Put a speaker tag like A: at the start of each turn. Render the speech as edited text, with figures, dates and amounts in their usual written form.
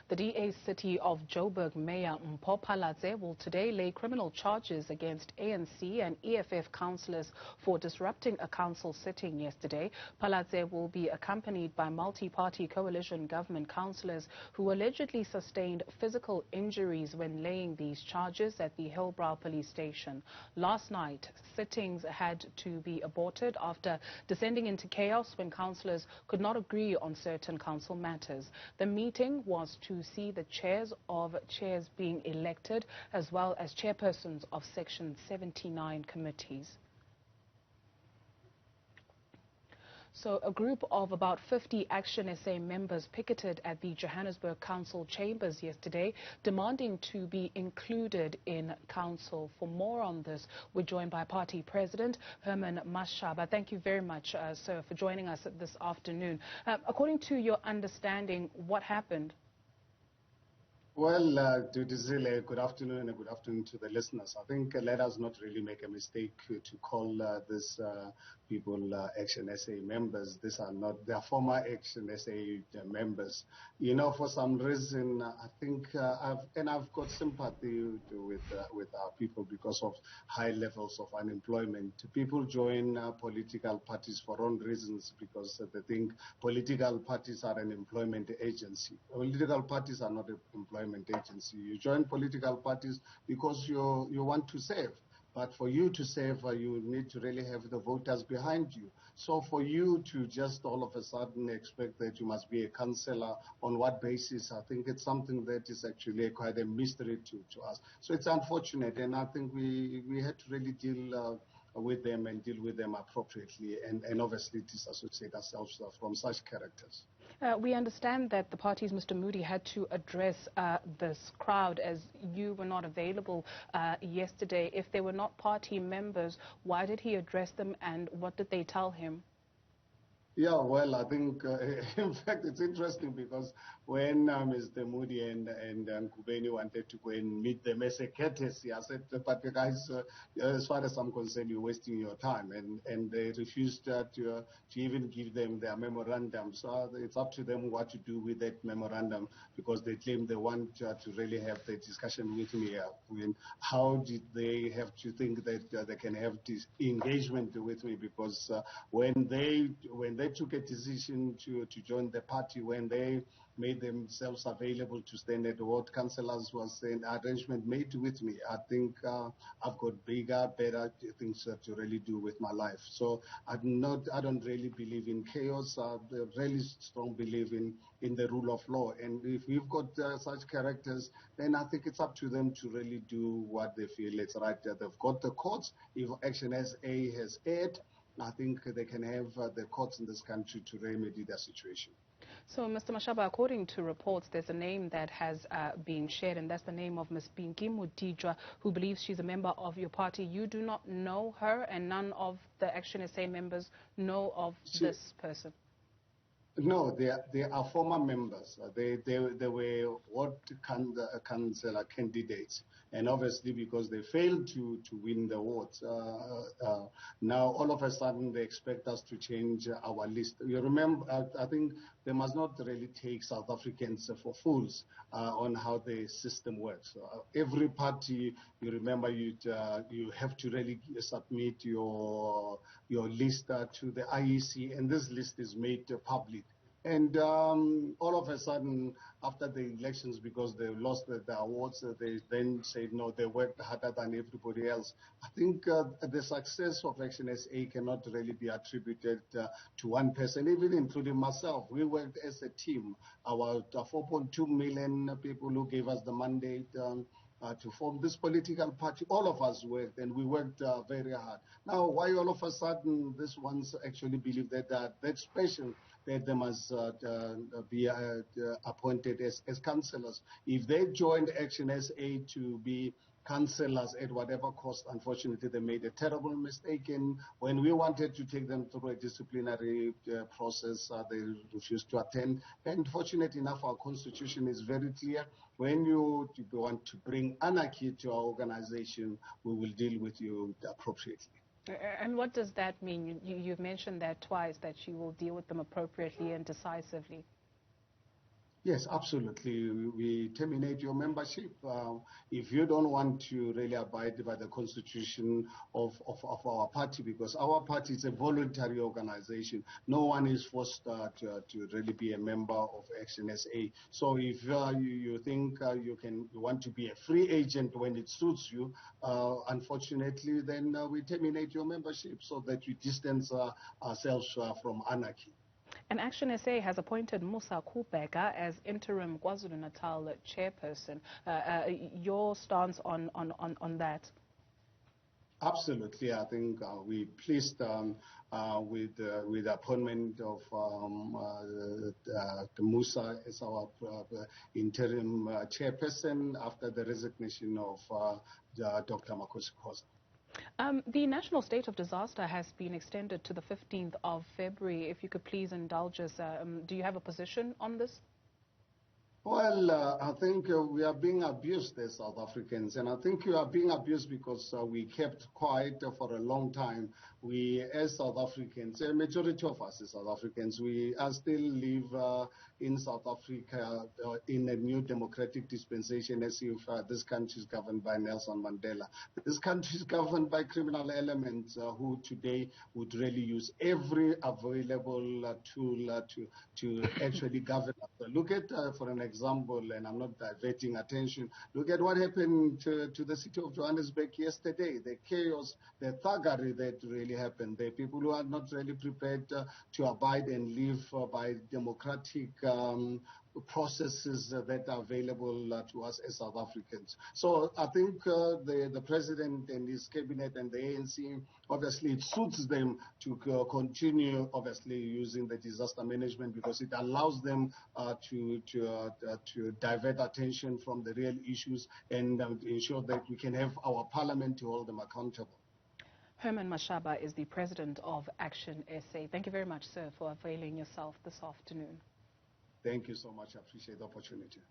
A: The DA City of Joburg Mayor Mpho Phalatse will today lay criminal charges against ANC and EFF councillors for disrupting a council sitting yesterday. Phalatse will be accompanied by multi-party coalition government councillors who allegedly sustained physical injuries when laying these charges at the Hillbrow police station. Last night, sittings had to be aborted after descending into chaos when councillors could not agree on certain council matters. The meeting was to see the chairs being elected as well as chairpersons of Section 79 committees. So a group of about 50 ActionSA members picketed at the Johannesburg Council Chambers yesterday, demanding to be included in council. For more on this, we're joined by Party President Herman Mashaba. Thank you very much, sir, for joining us this afternoon. According to your understanding, what happened?
B: Well, Dudu, good afternoon and good afternoon to the listeners. I think let us not really make a mistake to call these people ActionSA members. These are not, they are former ActionSA members. You know, for some reason, I think, I've got sympathy with our people because of high levels of unemployment. People join political parties for wrong reasons because they think political parties are an employment agency. Political parties are not an employment agency. You join political parties because you want to save. But for you to save, you need to really have the voters behind you. So for you to just all of a sudden expect that you must be a councillor, on what basis? I think it's something that is actually quite a mystery to us. So it's unfortunate, and I think we had to really deal with them and deal with them appropriately and obviously disassociate ourselves from such characters.
A: We understand that the party's Mr. Moody had to address this crowd as you were not available yesterday. If they were not party members, why did he address them and what did they tell him?
B: Yeah, well, I think, in fact, it's interesting because when Mr. Moody and Kubeni wanted to go and meet them as a courtesy, I said, but the guys, as far as I'm concerned, you're wasting your time. And they refused to even give them their memorandum. So it's up to them what to do with that memorandum because they claim they want to really have the discussion with me. I mean, how did they have to think that they can have this engagement with me? Because when they took a decision to join the party, when they made themselves available to stand at what councillors was an arrangement made with me, I think I've got bigger, better things to really do with my life. So I don't really believe in chaos. I really strong believe in the rule of law. And if we've got such characters, then I think it's up to them to really do what they feel is right. They've got the courts. If ActionSA has erred, I think they can have the courts in this country to remedy their situation.
A: So, Mr. Mashaba, according to reports, there's a name that has been shared, and that's the name of Ms. Pinky Mutijwa, who believes she's a member of your party. You do not know her, and none of the ActionSA members know of this person.
B: No, they are former members. They were what councillor candidates, and obviously because they failed to win the awards, now all of a sudden they expect us to change our list. You remember, I think they must not really take South Africans for fools on how the system works. Every party, you remember, you have to really submit your list to the IEC, and this list is made public. And all of a sudden, after the elections, because they lost the awards, they then said, no, they worked harder than everybody else. I think the success of ActionSA cannot really be attributed to one person, even including myself. We worked as a team. Our 4.2 million people who gave us the mandate to form this political party, all of us worked, and we worked very hard. Now, why all of a sudden these ones actually believe that that special, that they must be appointed as councillors? If they joined ActionSA to be councillors at whatever cost, unfortunately they made a terrible mistake, and when we wanted to take them through a disciplinary process, they refused to attend. And fortunately enough, our constitution is very clear. When you want to bring anarchy to our organization, we will deal with you appropriately.
A: And what does that mean? You've mentioned that twice, that you will deal with them appropriately and decisively.
B: Yes, absolutely. We terminate your membership if you don't want to really abide by the constitution of our party, because our party is a voluntary organization. No one is forced to really be a member of ActionSA. So if you think you want to be a free agent when it suits you, unfortunately, then we terminate your membership so that we distance ourselves from anarchy.
A: And ActionSA has appointed Musa Kubeka as interim KwaZulu-Natal chairperson. Your stance on that?
B: Absolutely, I think we're pleased with the appointment of Musa as our interim chairperson after the resignation of Dr. Makosi Khoza.
A: The national state of disaster has been extended to the 15th of February. If you could please indulge us, do you have a position on this?
B: Well, I think we are being abused as South Africans, and I think we are being abused because we kept quiet for a long time. We, as South Africans, a majority of us as South Africans, we still live in South Africa in a new democratic dispensation, as if this country is governed by Nelson Mandela. This country is governed by criminal elements who today would really use every available tool to actually govern us. Look at, for an example, and I'm not diverting attention, look at what happened to the city of Johannesburg yesterday, the chaos, the thuggery that really happened. The people who are not really prepared to abide and live by democratic processes that are available to us as South Africans. So I think the president and his cabinet and the ANC, obviously it suits them to continue obviously using the disaster management, because it allows them to divert attention from the real issues and ensure that we can have our parliament to hold them accountable.
A: Herman Mashaba is the president of ActionSA. Thank you very much, sir, for availing yourself this afternoon.
B: Thank you so much. I appreciate the opportunity.